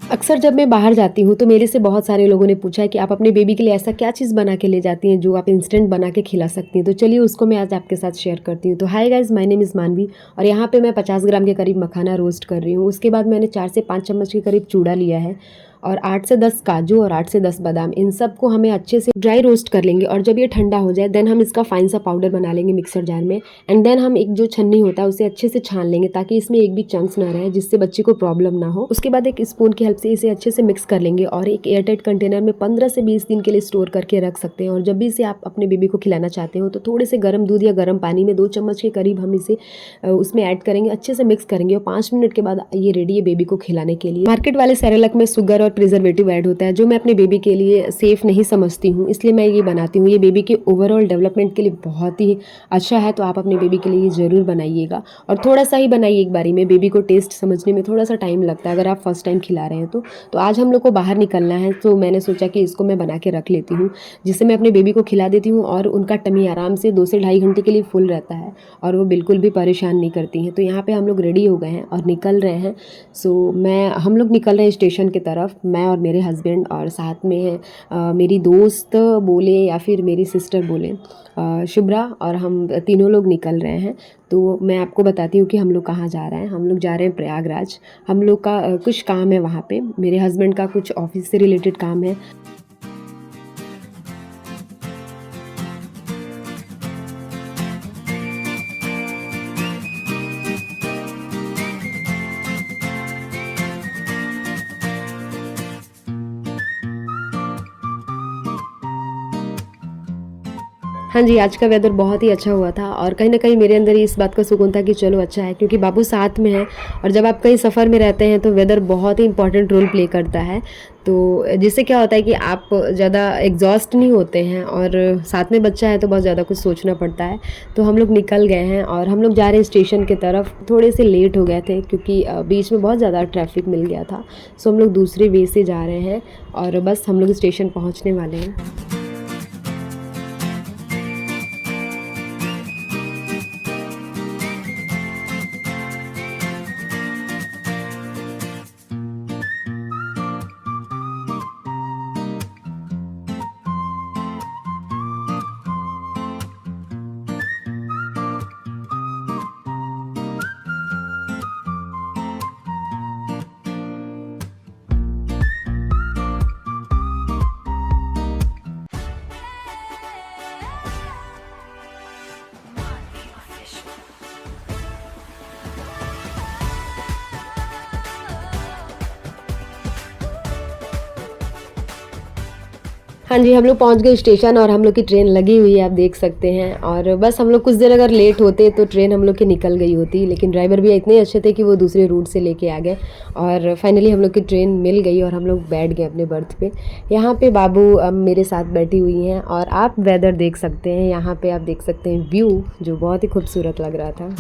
अक्सर जब मैं बाहर जाती हूँ तो मेरे से बहुत सारे लोगों ने पूछा है कि आप अपने बेबी के लिए ऐसा क्या चीज़ बना के ले जाती हैं जो आप इंस्टेंट बना के खिला सकती हैं। तो चलिए उसको मैं आज आपके साथ शेयर करती हूँ। तो hi guys, my name is मानवी और यहाँ पे मैं 50 ग्राम के करीब मखाना रोस्ट कर रही हूँ। उसके बाद मैंने 4 से 5 चम्मच के करीब चूड़ा लिया है और 8 से 10 काजू और 8 से 10 बादाम, इन सबको हमें अच्छे से ड्राई रोस्ट कर लेंगे। और जब ये ठंडा हो जाए देन हम इसका फाइन सा पाउडर बना लेंगे मिक्सर जार में। एंड देन हम एक जो छन्नी होता है उसे अच्छे से छान लेंगे ताकि इसमें एक भी चंक्स ना रहे, जिससे बच्चे को प्रॉब्लम ना हो। उसके बाद एक स्पून की हेल्प से इसे अच्छे से मिक्स कर लेंगे और एक एयरटाइट कंटेनर में 15 से 20 दिन के लिए स्टोर करके रख सकते हैं। और जब भी इसे आप अपने बेबी को खिलाना चाहते हो तो थोड़े से गर्म दूध या गर्म पानी में 2 चम्मच के करीब हम इसे उसमें ऐड करेंगे, अच्छे से मिक्स करेंगे और 5 मिनट के बाद ये रेडी है बेबी को खिलाने के लिए। मार्केट वाले सेरेलक में शुगर और प्रिजर्वेटिव ऐड होता है जो मैं अपने बेबी के लिए सेफ नहीं समझती हूँ, इसलिए मैं ये बनाती हूँ। ये बेबी के ओवरऑल डेवलपमेंट के लिए बहुत ही अच्छा है, तो आप अपने बेबी के लिए ये ज़रूर बनाइएगा और थोड़ा सा ही बनाइए एक बारी में। बेबी को टेस्ट समझने में थोड़ा सा टाइम लगता है अगर आप फर्स्ट टाइम खिला रहे हैं तो आज हम लोग को बाहर निकलना है, तो मैंने सोचा कि इसको मैं बना के रख लेती हूँ, जिससे मैं अपने बेबी को खिला देती हूँ और उनका टमी आराम से 2 से ढाई घंटे के लिए फुल रहता है और वो बिल्कुल भी परेशान नहीं करती हैं। तो यहाँ पे हम लोग रेडी हो गए हैं और निकल रहे हैं। हम लोग निकल रहे हैं स्टेशन की तरफ, मैं और मेरे हस्बैंड, और साथ में है मेरी दोस्त बोले या फिर मेरी सिस्टर बोले शुभ्रा, और हम तीनों लोग निकल रहे हैं। तो मैं आपको बताती हूँ कि हम लोग कहाँ जा रहे हैं। हम लोग जा रहे हैं प्रयागराज। हम लोग का कुछ काम है वहाँ पे, मेरे हस्बैंड का कुछ ऑफिस से रिलेटेड काम है। हाँ जी, आज का वेदर बहुत ही अच्छा हुआ था और कहीं न कहीं मेरे अंदर इस बात का सुकून था कि चलो अच्छा है, क्योंकि बाबू साथ में है और जब आप कहीं सफ़र में रहते हैं तो वेदर बहुत ही इम्पोर्टेंट रोल प्ले करता है। तो जिससे क्या होता है कि आप ज़्यादा एग्ज़ॉस्ट नहीं होते हैं और साथ में बच्चा है तो बहुत ज़्यादा कुछ सोचना पड़ता है। तो हम लोग निकल गए हैं और हम लोग जा रहे हैं स्टेशन की तरफ। थोड़े से लेट हो गए थे क्योंकि बीच में बहुत ज़्यादा ट्रैफ़िक मिल गया था। सो हम लोग दूसरे वे से जा रहे हैं और बस हम लोग स्टेशन पहुँचने वाले हैं। हाँ जी, हम लोग पहुँच गए स्टेशन और हम लोग की ट्रेन लगी हुई है, आप देख सकते हैं। और बस हम लोग कुछ देर अगर लेट होते तो ट्रेन हम लोग की निकल गई होती, लेकिन ड्राइवर भैया इतने अच्छे थे कि वो दूसरे रूट से लेके आ गए और फाइनली हम लोग की ट्रेन मिल गई और हम लोग बैठ गए अपने बर्थ पे। यहाँ पे बाबू मेरे साथ बैठी हुई हैं और आप वेदर देख सकते हैं। यहाँ पे आप देख सकते हैं व्यू, जो बहुत ही खूबसूरत लग रहा था।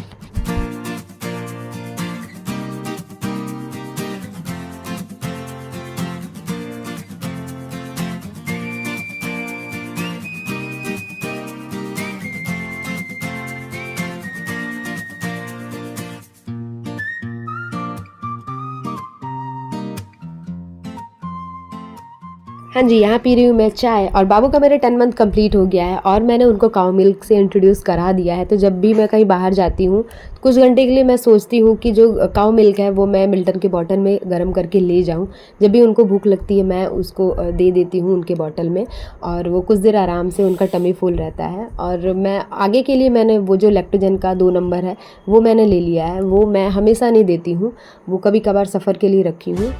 हाँ जी, यहाँ पी रही हूँ मैं चाय और बाबू का मेरे 10 मंथ कंप्लीट हो गया है और मैंने उनको काऊ मिल्क से इंट्रोड्यूस करा दिया है। तो जब भी मैं कहीं बाहर जाती हूँ कुछ घंटे के लिए मैं सोचती हूँ कि जो काऊ मिल्क है वो मैं मिल्टन के बॉटल में गर्म करके ले जाऊँ। जब भी उनको भूख लगती है मैं उसको दे देती हूँ उनके बॉटल में और वो कुछ देर आराम से उनका टमी फुल रहता है। और मैं आगे के लिए मैंने वो जो लैक्टोजन का 2 नंबर है वो मैंने ले लिया है, वो मैं हमेशा नहीं देती हूँ, वो कभी कभार सफ़र के लिए रखी हूँ।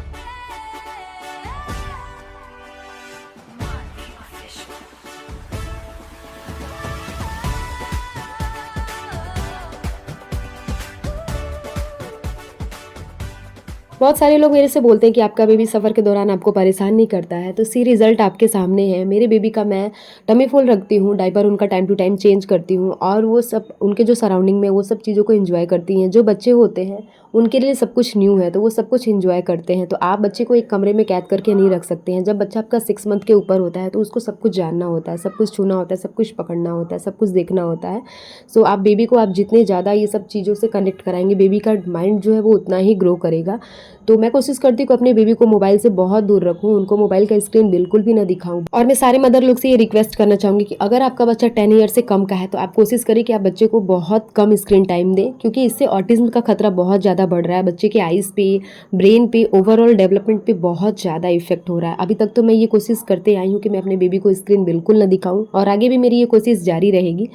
बहुत सारे लोग मेरे से बोलते हैं कि आपका बेबी सफ़र के दौरान आपको परेशान नहीं करता है, तो सी रिज़ल्ट आपके सामने है। मेरे बेबी का मैं टमी फुल रखती हूँ, डायपर उनका टाइम टू टाइम चेंज करती हूँ और वो सब उनके जो सराउंडिंग में वो सब चीज़ों को एंजॉय करती हैं। जो बच्चे होते हैं उनके लिए सब कुछ न्यू है तो वो सब कुछ एंजॉय करते हैं। तो आप बच्चे को एक कमरे में कैद करके नहीं रख सकते हैं। जब बच्चा आपका 6 मंथ के ऊपर होता है तो उसको सब कुछ जानना होता है, सब कुछ छूना होता है, सब कुछ पकड़ना होता है, सब कुछ देखना होता है। सो आप बेबी को आप जितने ज़्यादा ये सब चीज़ों से कनेक्ट कराएंगे बेबी का माइंड जो है वो उतना ही ग्रो करेगा। तो मैं कोशिश करती हूँ कि अपने बेबी को मोबाइल से बहुत दूर रखूँ, उनको मोबाइल का स्क्रीन बिल्कुल भी ना दिखाऊँ। और मैं सारे मदर लोग से ये रिक्वेस्ट करना चाहूँगी कि अगर आपका बच्चा 10 ईयर से कम का है तो आप कोशिश करिए कि आप बच्चे को बहुत कम स्क्रीन टाइम दें, क्योंकि इससे ऑटिज्म का खतरा बहुत ज़्यादा बढ़ रहा है। बच्चे के आइज़ पे, ब्रेन पे, ओवरऑल डेवलपमेंट पे बहुत ज़्यादा इफेक्ट हो रहा है। अभी तक तो मैं ये कोशिश करते आई हूँ कि मैं अपने बेबी को स्क्रीन बिल्कुल ना दिखाऊँ, और आगे भी मेरी ये कोशिश जारी रहेगी।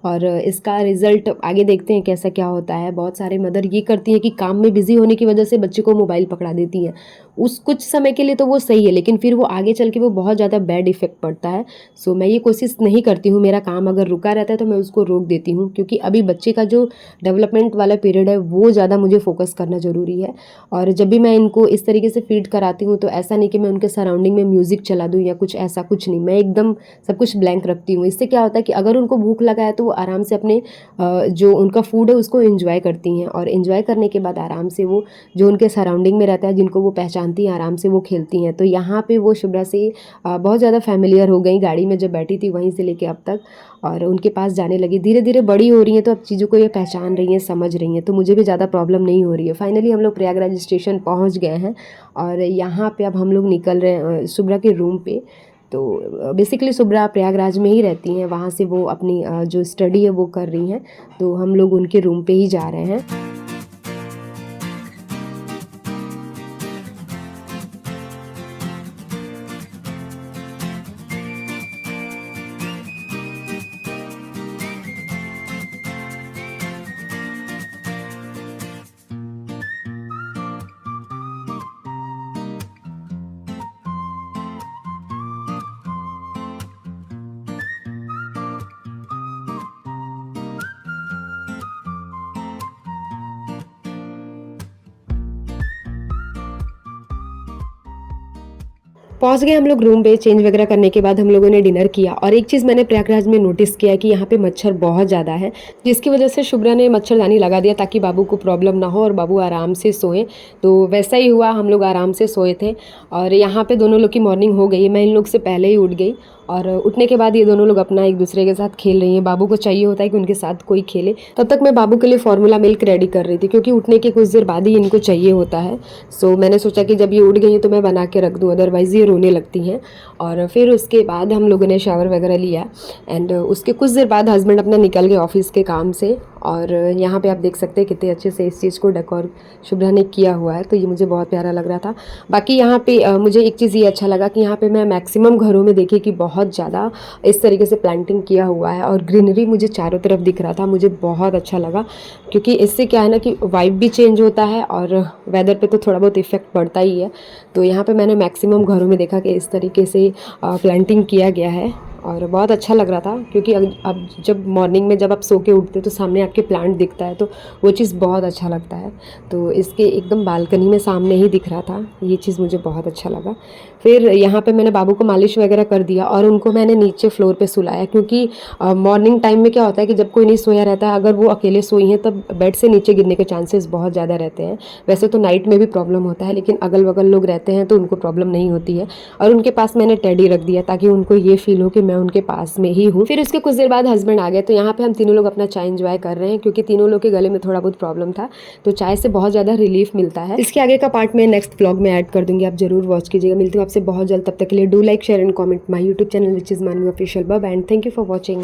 और इसका रिजल्ट आगे देखते हैं कैसा क्या होता है। बहुत सारे मदर ये करती हैं कि काम में बिजी होने की वजह से बच्चे को मोबाइल पकड़ा देती हैं। उस कुछ समय के लिए तो वो सही है, लेकिन फिर वो आगे चल के वो बहुत ज़्यादा बैड इफेक्ट पड़ता है। सो मैं ये कोशिश नहीं करती हूँ। मेरा काम अगर रुका रहता है तो मैं उसको रोक देती हूँ, क्योंकि अभी बच्चे का जो डेवलपमेंट वाला पीरियड है वो ज़्यादा मुझे फोकस करना ज़रूरी है। और जब भी मैं इनको इस तरीके से फीड कराती हूँ तो ऐसा नहीं कि मैं उनके सराउंडिंग में म्यूज़िक चला दूँ या कुछ ऐसा, कुछ नहीं। मैं एकदम सब कुछ ब्लैंक रखती हूँ। इससे क्या होता है कि अगर उनको भूख लगा है तो वो आराम से अपने जो उनका फूड है उसको एंजॉय करती हैं, और एंजॉय करने के बाद आराम से वो जो उनके सराउंडिंग में रहता है, जिनको वो पहचानती हैं, आराम से वो खेलती हैं। तो यहाँ पे वो शुभ्रा से बहुत ज़्यादा फैमिलियर हो गई। गाड़ी में जब बैठी थी वहीं से लेके अब तक, और उनके पास जाने लगी। धीरे धीरे बड़ी हो रही हैं तो अब चीज़ों को ये पहचान रही हैं, समझ रही हैं, तो मुझे भी ज़्यादा प्रॉब्लम नहीं हो रही है। फाइनली हम लोग प्रयागराज स्टेशन पहुँच गए हैं, और यहाँ पे अब हम लोग निकल रहे हैं शुभ्रा के रूम पे। तो बेसिकली शुभ्रा प्रयागराज में ही रहती हैं, वहाँ से वो अपनी जो स्टडी है वो कर रही हैं। तो हम लोग उनके रूम पे ही जा रहे हैं। पहुँच गए हम लोग रूम पे। चेंज वगैरह करने के बाद हम लोगों ने डिनर किया, और एक चीज़ मैंने प्रयागराज में नोटिस किया कि यहाँ पे मच्छर बहुत ज़्यादा है, जिसकी वजह से शुभ्रा ने मच्छरदानी लगा दिया ताकि बाबू को प्रॉब्लम ना हो और बाबू आराम से सोएं। तो वैसा ही हुआ, हम लोग आराम से सोए थे। और यहाँ पे दोनों लोग की मॉर्निंग हो गई। मैं इन लोग से पहले ही उठ गई, और उठने के बाद ये दोनों लोग अपना एक दूसरे के साथ खेल रही हैं। बाबू को चाहिए होता है कि उनके साथ कोई खेले। तब तक मैं बाबू के लिए फार्मूला मिल्क रेडी कर रही थी, क्योंकि उठने के कुछ देर बाद ही इनको चाहिए होता है। सो मैंने सोचा कि जब ये उठ गई हैं तो मैं बना के रख दूँ, अदरवाइज़ ये रोने लगती हैं। और फिर उसके बाद हम लोगों ने शावर वगैरह लिया, एंड उसके कुछ देर बाद हस्बैंड अपना निकल गए ऑफिस के काम से। और यहाँ पे आप देख सकते हैं कितने अच्छे से इस चीज़ को डेकोर शुभ्रा ने किया हुआ है, तो ये मुझे बहुत प्यारा लग रहा था। बाकी यहाँ पे मुझे एक चीज़ ये अच्छा लगा कि यहाँ पे मैं मैक्सिमम घरों में देखी कि बहुत ज़्यादा इस तरीके से प्लांटिंग किया हुआ है, और ग्रीनरी मुझे चारों तरफ दिख रहा था। मुझे बहुत अच्छा लगा, क्योंकि इससे क्या है ना कि वाइब भी चेंज होता है और वेदर पे तो थोड़ा बहुत इफेक्ट पड़ता ही है। तो यहाँ पे मैंने मैक्सिमम घरों में देखा कि इस तरीके से प्लांटिंग किया गया है, और बहुत अच्छा लग रहा था। क्योंकि अब जब मॉर्निंग में जब आप सो के उठते तो सामने आपके प्लांट दिखता है, तो वो चीज़ बहुत अच्छा लगता है। तो इसके एकदम बालकनी में सामने ही दिख रहा था, ये चीज़ मुझे बहुत अच्छा लगा। फिर यहाँ पे मैंने बाबू को मालिश वगैरह कर दिया, और उनको मैंने नीचे फ्लोर पे सुलाया, क्योंकि मॉर्निंग टाइम में क्या होता है कि जब कोई नहीं सोया रहता है, अगर वो अकेले सोई हैं तब बेड से नीचे गिरने के चांसेस बहुत ज़्यादा रहते हैं। वैसे तो नाइट में भी प्रॉब्लम होता है, लेकिन अगल बगल लोग रहते हैं तो उनको प्रॉब्लम नहीं होती है। और उनके पास मैंने टेडी रख दिया ताकि उनको ये फील हो कि मैं उनके पास में ही हूँ। फिर उसके कुछ देर बाद हस्बैंड आ गए, तो यहाँ पे हम तीनों लोग अपना चाय एंजॉय कर रहे हैं, क्योंकि तीनों लोग के गले में थोड़ा बहुत प्रॉब्लम था, तो चाय से बहुत ज़्यादा रिलीफ मिलता है। इसके आगे का पार्ट मैं नेक्स्ट व्लॉग में ऐड कर दूंगी, आप जरूर वॉच कीजिएगा। मिलती हूँ आपसे बहुत जल्द, तब तक के लिए do like, share and comment my YouTube channel which is Manvi official. Bye and thank you for watching.